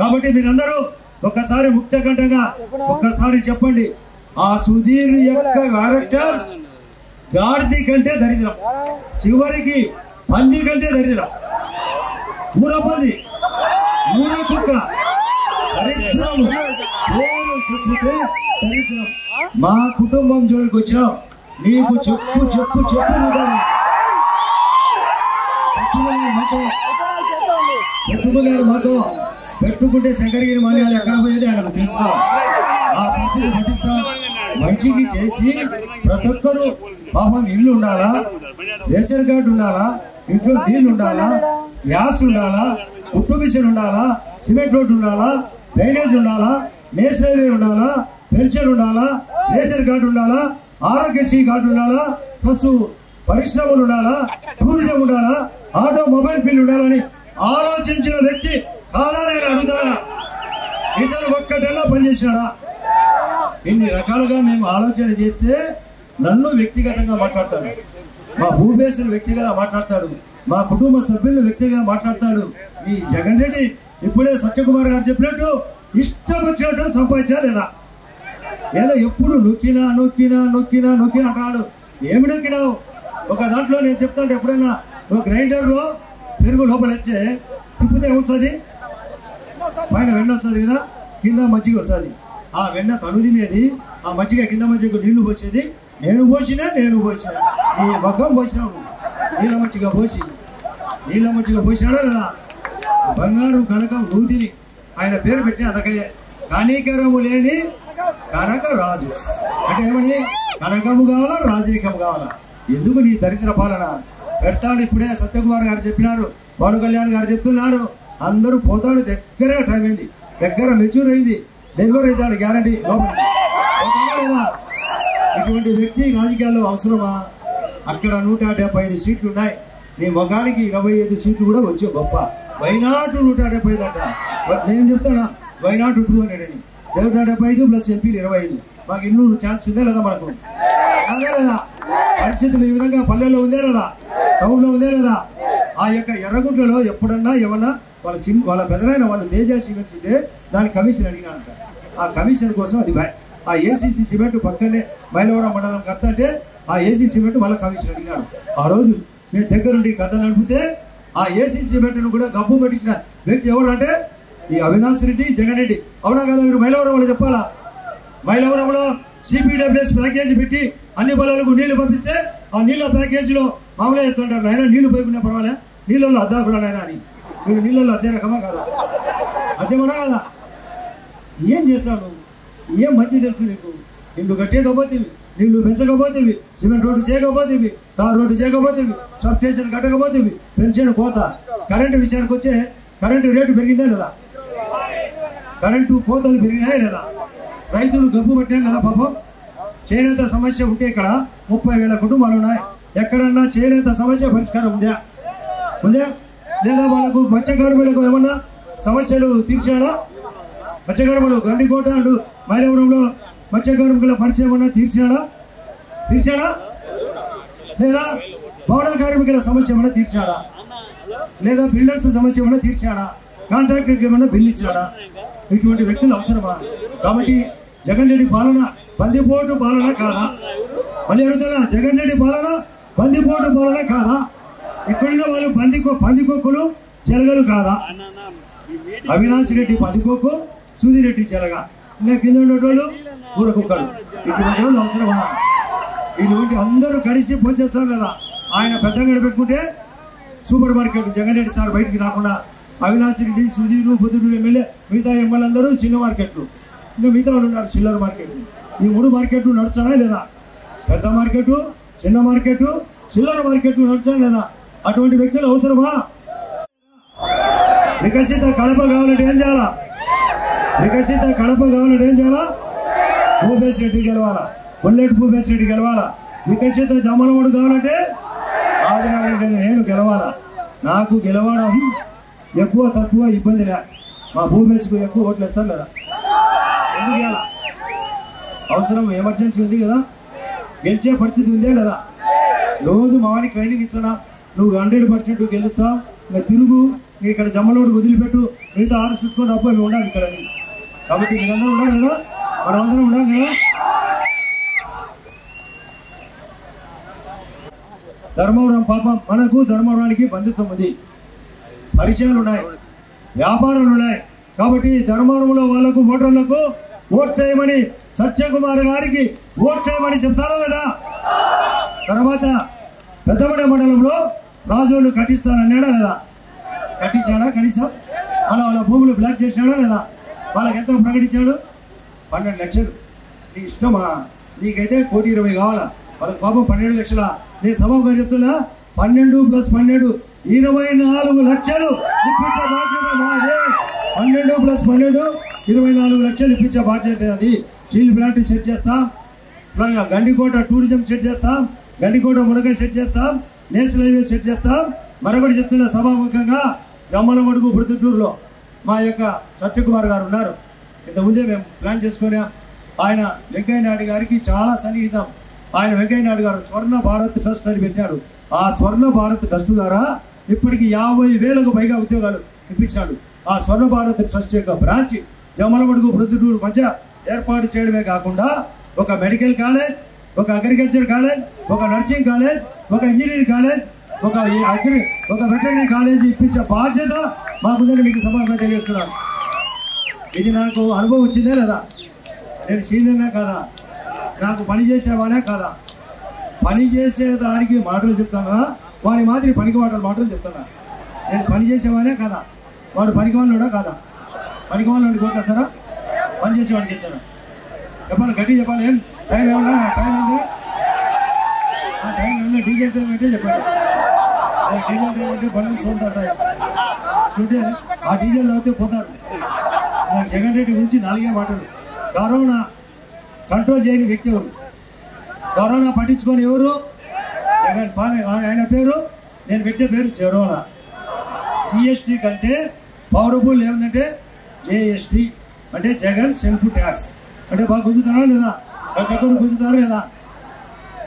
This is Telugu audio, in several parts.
కాబట్టి మీరందరూ ఒక్కసారి ముక్తకంఠంగా ఒక్కసారి చెప్పండి, ఆ సుధీర్ యొక్క క్యారెక్టర్ గాడిది కంటే దరిద్రం, చివరికి పంది కంటే దరిద్రం, ఊర పంది, ఊర కుక్క, దరిద్రం పేరు చెప్తే దరిద్రం. మా కుటుంబం జోలికి వచ్చావు, నీకు చెప్పు చెప్పు చెప్పు పెట్టుకున్నాడు మాతో. పెట్టుకుంటే శంకరగిరి మాన్యాలు ఎక్కడ పోయేది ఆయనకు తెలుసా? ఆ పరిస్థితి పట్టిస్తా మంచికి చేసి ప్రతి ఒక్కరు పాపం ఇల్లు ఉండాలా, రేషన్ కార్డు ఉండాలా, ఇంట్లో నీళ్ళు ఉండాలా, గ్యాస్ ఉండాలా, ఉప్పు మిషన్ ఉండాలా, సిమెంట్ రోడ్డు ఉండాలా, డ్రైనేజ్ ఉండాలా, నేషనల్ హైవే ఉండాలా, పెన్షన్ ఉండాలా, రేషన్ కార్డు ఉండాలా, ఆరోగ్యశ్రీ కార్డు ఉండాలా, ప్లస్ పరిశ్రమలు ఉండాలా, టూరిజం ఉండాలా, ఆటోమొబైల్ బిల్ ఉండాలని ఆలోచించిన వ్యక్తి కాదా నేను అడుగుతాడా? ఇతను ఒక్కటెల్లా పనిచేశాడా? ఇన్ని రకాలుగా మేము ఆలోచన చేస్తే నన్ను వ్యక్తిగతంగా మాట్లాడతాడు, మా భూపేశను వ్యక్తిగా మాట్లాడతాడు, మా కుటుంబ సభ్యులను వ్యక్తిగా మాట్లాడతాడు. ఈ జగన్ రెడ్డి ఇప్పుడే సత్యకుమార్ గారు చెప్పినట్టు ఇష్టం వచ్చినట్టు సంపాదించాడు లేదా? ఏదో ఎప్పుడు నొక్కినా నొక్కినా నొక్కినా నొక్కినా అంటాడు. ఏమి నొక్కినావు? ఒక దాంట్లో నేను చెప్తాను, ఎప్పుడైనా ఒక గ్రైండర్లో పెరుగు లోపల వచ్చే తిప్పితే వస్తుంది, పైన వెన్న వస్తుంది కదా, కింద మజ్జిగ వస్తుంది. ఆ వెన్న తను తినేది, ఆ మజ్జిగ కింద మజ్జిగ నీళ్లు పోసేది. నేను పోసిన నీ ముఖం పోసినావు, నీళ్ళ మజ్జిగ పోసినాడా లేదా? బంగారు కనకం నువ్వు తిని ఆయన పేరు పెట్టి అదకయ్యే కనికరము లేని కనక రాజు అంటే ఏమని? కనకము కావాలా, రాజరికము కావాలా? ఎందుకు నీ దరిద్ర పాలన? పెడతాడు. ఇప్పుడే సత్యకుమార్ గారు చెప్పినారు, పవన్ కళ్యాణ్ గారు చెప్తున్నారు, అందరూ పోతాడు. దగ్గర టైం అయింది, దగ్గర మెచ్యూర్ అయింది, డెలివరీ అవుతాడు గ్యారంటీ లోపల పోతాడా లేదా? ఇటువంటి వ్యక్తి రాజకీయాల్లో అవసరమా? అక్కడ 175 సీట్లు ఉన్నాయి, నీ మొగానికి 25 సీట్లు కూడా వచ్చే గొప్ప. వైనాటు 175 అంట. నేను చెప్తానా వైనాటు 200 అని. 175 ప్లస్ ఎంపీలు 25. మాకు ఇల్లు ఛాన్స్ ఉందే లేదా? మనకు అదే లేదా? పరిస్థితులు ఈ విధంగా పల్లెల్లో ఉందే లేదా? టౌన్లో ఉందే లేదా? ఆ యొక్క ఎర్రగుంటలో ఎప్పుడన్నా ఏమన్నా వాళ్ళ బెదరైన వాళ్ళు తేజ సిమెంట్ ఉంటే దాని కమిషన్ అడిగినారంట. ఆ కమిషన్ కోసం అది ఆ ఏసీసీ సిమెంట్ పక్కనే మైలవరం మండలం కడతా అంటే ఆ ఏసీ సిమెంట్ వాళ్ళ కమిషన్ అడిగినాడు. ఆ రోజు నేను దగ్గరుండి కథ నడిపితే ఆ ఏసీ సిమెంట్ను కూడా గబ్బు పెట్టించిన వ్యక్తి ఎవరు అంటే ఈ అవినాష్ రెడ్డి, జగన్ రెడ్డి. అవునా కదా? మీరు మైలవరం వాళ్ళు చెప్పాలా? మైలవరంలో సిపిడబ్ల్యూఎస్ ప్యాకేజీ పెట్టి అన్ని పొలాలకు నీళ్లు పంపిస్తే ఆ నీళ్ళ ప్యాకేజీలో మామూలుగా చెప్తుంటారు, ఆయన నీళ్లు పోయకుండా పర్వాలే, నీళ్ళల్లో అద్దా కూడా ఆయన అని. మీరు నీళ్ళల్లో అదే రకమా కదా? అదేమన్నా కదా? ఏం చేస్తావు? ఏం మంచి తెలుసు నీకు? నిన్ను కట్టేయకపోతేవి, నీళ్లు పెంచకపోతేవి, సిమెంట్ రోడ్డు చేయకపోతేవి, తార్ రోడ్డు చేయకపోతేవి, సబ్ స్టేషన్ కట్టకపోతేవి, పెన్షన్ కోత. కరెంటు విషయానికి వచ్చే కరెంటు రేటు పెరిగిందా లేదా? కరెంటు కోతలు పెరిగినాయా లేదా? రైతులు గబ్బు పట్టినా కదా పాపం. చేనేత సమస్య ఉంటే ఇక్కడ 30,000 కుటుంబాలు ఉన్నాయి. ఎక్కడన్నా చేనేత సమస్య పరిష్కారం ఉందా? లేదా వాళ్ళకు మత్స్యకారులకు ఏమన్నా సమస్యలు తీర్చాడా? మత్స్యకారులు గండికోట అంటూ మైలవరంలో మత్స్యకారుల పరిచయం ఏమన్నా తీర్చాడా? లేదా భవన కార్మికుల సమస్య ఏమన్నా తీర్చాడా? లేదా బిల్డర్స్ సమస్య ఏమన్నా తీర్చాడా? కాంట్రాక్టర్కి ఏమన్నా బిల్లు ఇచ్చాడా? ఇటువంటి వ్యక్తులు అవసరమా? కాబట్టి జగన్ రెడ్డి పాలన బందిపోటు పాలన కాదా? మళ్ళీ అడుగుతున్నా, జగన్ రెడ్డి పాలన బందిపోటు పాలన కాదా? ఇక్కడున్న వాళ్ళు పందికొక్కులు చెలగలు కాదా? అవినాష్ రెడ్డి పందికొక్కు, సుధీర్ రెడ్డి చెలగ, ఇంకా కింద ఉండేటోళ్ళు ఊర కుక్కలు. ఇటువంటి వాళ్ళు అవసరమా? ఇటువంటి అందరూ కలిసి పనిచేస్తారు కదా. ఆయన పెద్దగా పెట్టుకుంటే super market Jagan Reddy sir బయటికి రాకుండా అవినాష్ రెడ్డి, సుధీరు, బుద్ధుడు ఎమ్మెల్యే, మిగతా ఎమ్మెల్యే అందరూ చిన్న మార్కెట్లు, ఇంకా మిగతా వాళ్ళు ఉన్నారు చిల్లర మార్కెట్లు. ఈ 3 మార్కెట్లు నడుచున్నా లేదా? పెద్ద మార్కెట్, చిన్న మార్కెట్, చిల్లర మార్కెట్లు నడుచున్నా లేదా? అటువంటి వ్యక్తులు అవసరమా? వికసిత కడప కావాలంటే ఏం చేయాలా? భూపేశ్ రెడ్డి గెలవాలా, బుల్లెట్ భూపేశ్ రెడ్డి గెలవాలా. వికసిత జమలముడు కావాలంటే ఆదినారాయణ నేను గెలవాలా. నాకు గెలవడం ఎక్కువ తక్కువ ఇబ్బంది లే. మా భూపేశ్కు ఎక్కువ ఓట్లు ఇస్తాను కదా. ఎందుకు గెలా? అవసరం, ఎమర్జెన్సీ ఉంది కదా, గెలిచే పరిస్థితి ఉందే లేదా? రోజు మావానికి ట్రైనింగ్ ఇచ్చడా, నువ్వు 100% గెలుస్తావు, ఇంకా తిరుగు ఇక్కడ జమ్మలోడు వదిలిపెట్టు, మిగతా 6 చుట్టుకొని అబ్బాయి మేము ఉండాలి ఇక్కడ అని. కాబట్టి మీరందరూ ఉన్నారు కదా, మనమందరం ఉన్నాం కదా. ధర్మవరం పాపం మనకు ధర్మవరానికి బంధుత్వం ఉంది, పరిచయాలు ఉన్నాయి, వ్యాపారాలు ఉన్నాయి. కాబట్టి ధర్మవరంలో వాళ్ళకు ఓటర్లకు ఓట్లేయమని సత్యకుమార్ గారికి ఓట్లేయమని చెప్తారా లేదా? తర్వాత పెద్దపడే మండలంలో రాజోళ్ళు కట్టిస్తానన్నాడా లేదా? కట్టించాడా? కనీసం వాళ్ళ భూములు బ్లాక్ చేసినాడా లేదా? వాళ్ళకి ఎంత ప్రకటించాడు? 12 లక్షలు. నీ ఇష్టమా? నీకైతే 1,20,00,000 కావాలా? వాళ్ళకి పాపం 12 లక్షల. నేను సభకు చెప్తున్నా, 12 + 12 24 లక్షలు ఇప్పించే బాధ్యత నాది. 12 + 12 24 లక్షలు ఇప్పించే బాధ్యత అది. స్టీల్ ప్లాంట్ సెట్ చేస్తాం, గండికోట టూరిజం సెట్ చేస్తాం, గండికోట మునగ సెట్ చేస్తాం, నేషనల్ హైవే సెట్ చేస్తాం. మరొకటి చెప్తున్న సభాముఖంగా జమ్మలమడుగు ప్రొద్దుటూరులో మా యొక్క సత్యకుమార్ గారు ఉన్నారు. ఇంతకుముందే మేము ప్లాన్ చేసుకుని ఆయన వెంకయ్య నాయుడు గారికి చాలా సన్నిహితం. ఆయన వెంకయ్య నాయుడు గారు స్వర్ణ భారత్ ట్రస్ట్ అని పెట్టాడు. ఆ స్వర్ణ భారత్ ట్రస్ట్ ద్వారా ఇప్పటికి 50,000కు పైగా ఉద్యోగాలు ఇప్పించాడు. ఆ స్వర్ణ భారత్ ట్రస్ట్ యొక్క బ్రాంచ్ జమ్మలమడుగు ప్రొద్దుటూరు మధ్య ఏర్పాటు చేయడమే కాకుండా ఒక మెడికల్ కాలేజ్, ఒక అగ్రికల్చర్ కాలేజ్, ఒక నర్సింగ్ కాలేజ్, ఒక ఇంజనీరింగ్ కాలేజ్, ఒక వెటర్నరీ కాలేజ్ ఇప్పించే బాధ్యత మాకుందని మీకు సభగా తెలియజేస్తున్నాను. ఇది నాకు అనుభవం వచ్చిందే లేదా? నేను సీనియర్నే కాదా? నాకు పని చేసేవానే కాదా? పని చేసేదానికి మాటలు చెప్తానా? వాడి మాదిరి పనికి మాటలు చెప్తానా? నేను పని చేసేవానే కాదా? వాడు పనికి వాళ్ళుడా కాదా? పనికి వాళ్ళని కొట్టేస్తారా? పని చేసేవాడికి ఇచ్చారా? చెప్పాలి, గట్టి చెప్పాలి. ఏం టైం ఏమన్నా? టైం ఏంది? టైం ఏమన్నా? డీజిల్ టైం అంటే చెప్పండి. డీజిల్ టైం అంటే బండ్లు సొంత ఉంటాయి అంటే ఆ డీజిల్ తాగితే పోతారు. నాకు జగన్ రెడ్డి గురించి 4 మాటలు. కరోనా కంట్రోల్ చేయని వ్యక్తి ఎవరు? కరోనా పట్టించుకొని ఎవరు? జగన్. ఆయన పేరు నేను పెట్టే పేరు జరోనా. జిఎస్టీ కంటే పవర్ఫుల్ ఏమందంటే జేఎస్టీ అంటే జగన్ సెల్ఫ్ ట్యాక్స్. అంటే బాగా గుంజుతారా లేదా? ప్రతి ఒక్కరు గుంజుతారా లేదా?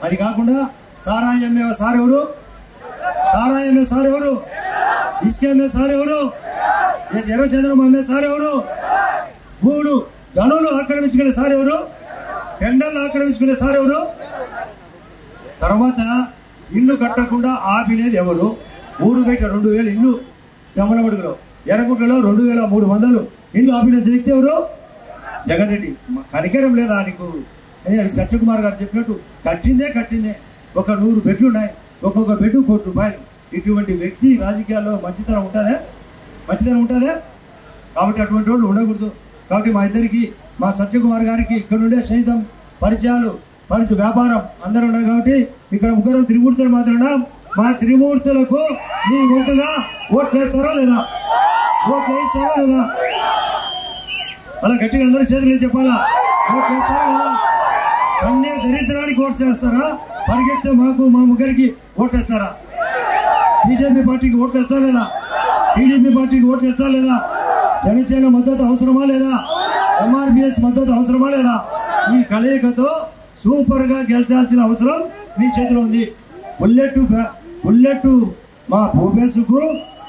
అది కాకుండా సారాయి అమ్మే సార్ ఎవరు? సారాయి అమ్మే సార్ ఎవరు? ఇసుక అమ్మే సార్ ఎవరు? ఎర్రచంద్రం అమ్మే సార్ ఎవరు? భూములు గనులు ఆక్రమించుకునే సార్ ఎవరు? టెండర్లు ఆక్రమించుకునే సార్ ఎవరు? తర్వాత ఇల్లు కట్టకుండా ఆపినేది ఎవరు? ఊరు బయట 2,000 ఇల్లు జమ్మలమడుగులో, ఎర్రగుంటలో 2,300 ఇల్లు ఆపిన వ్యక్తి ఎవరు? జగన్ రెడ్డి. కనికరం లేదా నీకు? సత్యకుమార్ గారు చెప్పినట్టు కట్టిందే. ఒక 100 బెడ్లు ఉన్నాయి, ఒక్కొక్క బెడ్ ₹1,00,00,000. ఇటువంటి వ్యక్తి రాజకీయాల్లో మంచితనం ఉంటుందే? కాబట్టి అటువంటి వాళ్ళు ఉండకూడదు. కాబట్టి మా ఇద్దరికి, మా సత్యకుమార్ గారికి ఇక్కడ నుండే సైతం పరిచయాలు, వ్యాపారం అందరూ ఉన్నాయి. కాబట్టి ఇక్కడ ముగ్గురు త్రిమూర్తులు మాత్రం మా త్రిమూర్తులకు మీ వంతుగా ఓట్లు వేస్తారా లేదా? అలా గట్టిగా అందరూ చేతులు చెప్పాలా? ఓట్లు వేస్తారా లేదా? అన్నీ దరిద్రానికి ఓట్లు చేస్తారా? పరిగెత్తే మాకు, మా ముగ్గురికి ఓట్లు వేస్తారా? బీజేపీ పార్టీకి ఓట్లు వేస్తారా లేదా? టీడీపీ పార్టీకి ఓట్లు వేస్తారా లేదా? జనసేన మద్దతు అవసరమా లేదా? ఎంఆర్బిఎస్ మద్దతు అవసరమా లేదా? ఈ కలయికతో సూపర్ గా గెలిచాల్సిన అవసరం మీ చేతిలో ఉంది. బుల్లెట్ మా భూపేసుకు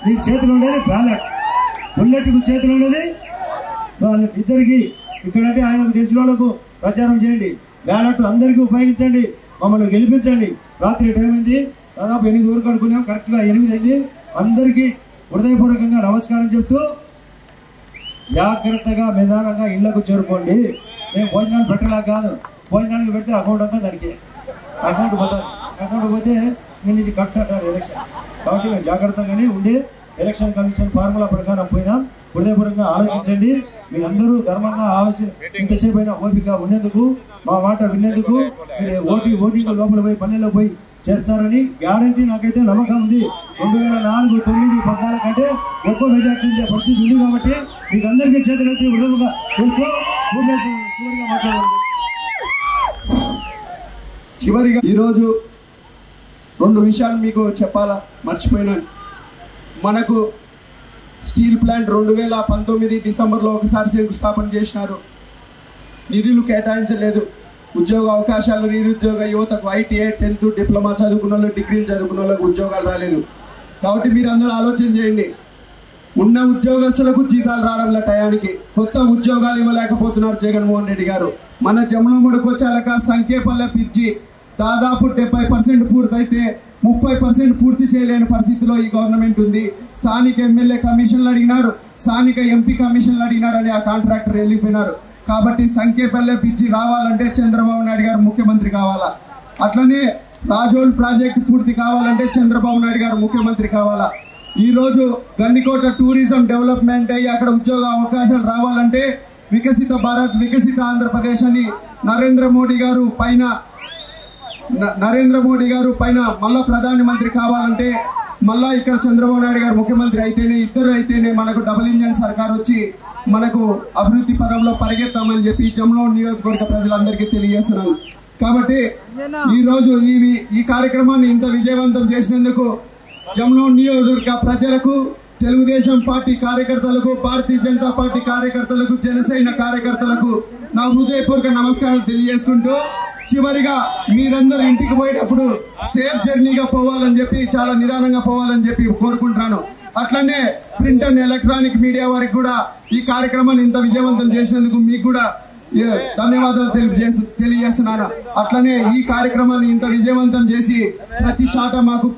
మీ చేతిలో ఉండేది బ్యాలెట్, బుల్లెట్కు చేతిలో ఉండేది వాళ్ళిద్దరికి. ఇక్కడంటే ఆయనకు తెలిసిన వాళ్ళకు ప్రచారం చేయండి, బ్యాలెట్ అందరికీ ఉపయోగించండి, మమ్మల్ని గెలిపించండి. రాత్రి టైం అయింది, దాదాపు 8 వరకు అనుకున్నాం, కరెక్ట్గా 8 అయింది. అందరికీ హృదయపూర్వకంగా నమస్కారం చెప్తూ జాగ్రత్తగా నిదానంగా ఇళ్లకు చేరుకోండి. మేము భోజనాలు పెట్టలా కాదు, భోజనానికి పెడితే అకౌంట్ అంతా దానికి అకౌంట్ పోతుంది. అకౌంట్ పోతే నేను ఇది కట్ అంటారు ఎలక్షన్. కాబట్టి మేము జాగ్రత్తగానే ఉండి ఎలక్షన్ కమిషన్ ఫార్ములా ప్రకారం పోయినాం. హృదయపూర్వకంగా ఆలోచించండి. మీరందరూ ధర్మంగా ఇంతసేపు అయినా ఓపిక ఉండేందుకు, మా మాట వినేందుకు, మీరు ఓటింగ్ లోపల పోయి పల్లెల్లో పోయి చేస్తారని గ్యారంటీ నాకైతే నమ్మకం ఉంది. 2004, 9, 14 కంటే ఎక్కువ మెజార్టీ ఉండే పరిస్థితి ఉంది. కాబట్టి మీకు అందరికీ చేతులైతే విధంగా చివరిగా ఈరోజు 2 విషయాలు మీకు చెప్పాలా మర్చిపోయినాను. మనకు స్టీల్ ప్లాంట్ 2019 డిసెంబర్లో ఒకసారి శంకుస్థాపన చేసినారు. నిధులు కేటాయించలేదు. ఉద్యోగ అవకాశాలు నిరుద్యోగ యువతకు ITI 10th డిప్లొమా చదువుకున్న వాళ్ళు, డిగ్రీలు చదువుకున్న వాళ్ళకు ఉద్యోగాలు రాలేదు. కాబట్టి మీరు అందరూ ఆలోచన చేయండి. ఉన్న ఉద్యోగస్తులకు జీతాలు రావడంలో టయానికి కొత్త ఉద్యోగాలు ఇవ్వలేకపోతున్నారు జగన్మోహన్ రెడ్డి గారు. మన జమలమడుగు వచ్చాక సంఖ్యపల్లె పిచ్చి దాదాపు 70% పూర్తయితే 30% పూర్తి చేయలేని పరిస్థితిలో ఈ గవర్నమెంట్ ఉంది. స్థానిక ఎమ్మెల్యే కమిషన్లు అడిగినారు, స్థానిక ఎంపీ కమిషన్లు అడిగినారని ఆ కాంట్రాక్టర్ వెళ్ళిపోయినారు. కాబట్టి సంఖ్యపల్లె పిచ్చి రావాలంటే చంద్రబాబు నాయుడు గారు ముఖ్యమంత్రి కావాలా. అట్లనే రాజోల్ ప్రాజెక్టు పూర్తి కావాలంటే చంద్రబాబు నాయుడు గారు ముఖ్యమంత్రి కావాలా. ఈరోజు గండికోట టూరిజం డెవలప్మెంట్ అయ్యి అక్కడ ఉద్యోగ అవకాశాలు రావాలంటే వికసిత భారత్ వికసిత ఆంధ్రప్రదేశ్ అని నరేంద్ర మోడీ గారు పైన మళ్ళా ప్రధానమంత్రి కావాలంటే మళ్ళా ఇక్కడ చంద్రబాబు నాయుడు గారు ముఖ్యమంత్రి అయితేనే, ఇద్దరు అయితేనే మనకు డబుల్ ఇంజన్ సర్కార్ వచ్చి మనకు అభివృద్ధి పదంలో పరిగెత్తామని చెప్పి జమలమడుగు నియోజకవర్గ ప్రజలందరికీ తెలియజేస్తున్నాను. కాబట్టి ఈరోజు ఈ కార్యక్రమాన్ని ఇంత విజయవంతం చేసినందుకు జమలమడుగు నియోజకవర్గ ప్రజలకు, తెలుగుదేశం పార్టీ కార్యకర్తలకు, భారతీయ జనతా పార్టీ కార్యకర్తలకు, జనసేన కార్యకర్తలకు నా హృదయపూర్వక నమస్కారాలు తెలియజేసుకుంటూ చివరిగా మీరందరూ ఇంటికి పోయేటప్పుడు సేఫ్ జర్నీగా పోవాలని చెప్పి, చాలా నిదానంగా పోవాలని చెప్పి కోరుకుంటున్నాను. అట్లనే ప్రింట్ అండ్ ఎలక్ట్రానిక్ మీడియా వారికి కూడా ఈ కార్యక్రమాన్ని ఇంత విజయవంతం చేసినందుకు మీకు కూడా ధన్యవాదాలు తెలియజేస్తున్నాను. అట్లనే ఈ కార్యక్రమాన్ని ఇంత విజయవంతం చేసి ప్రతి చాట మాకు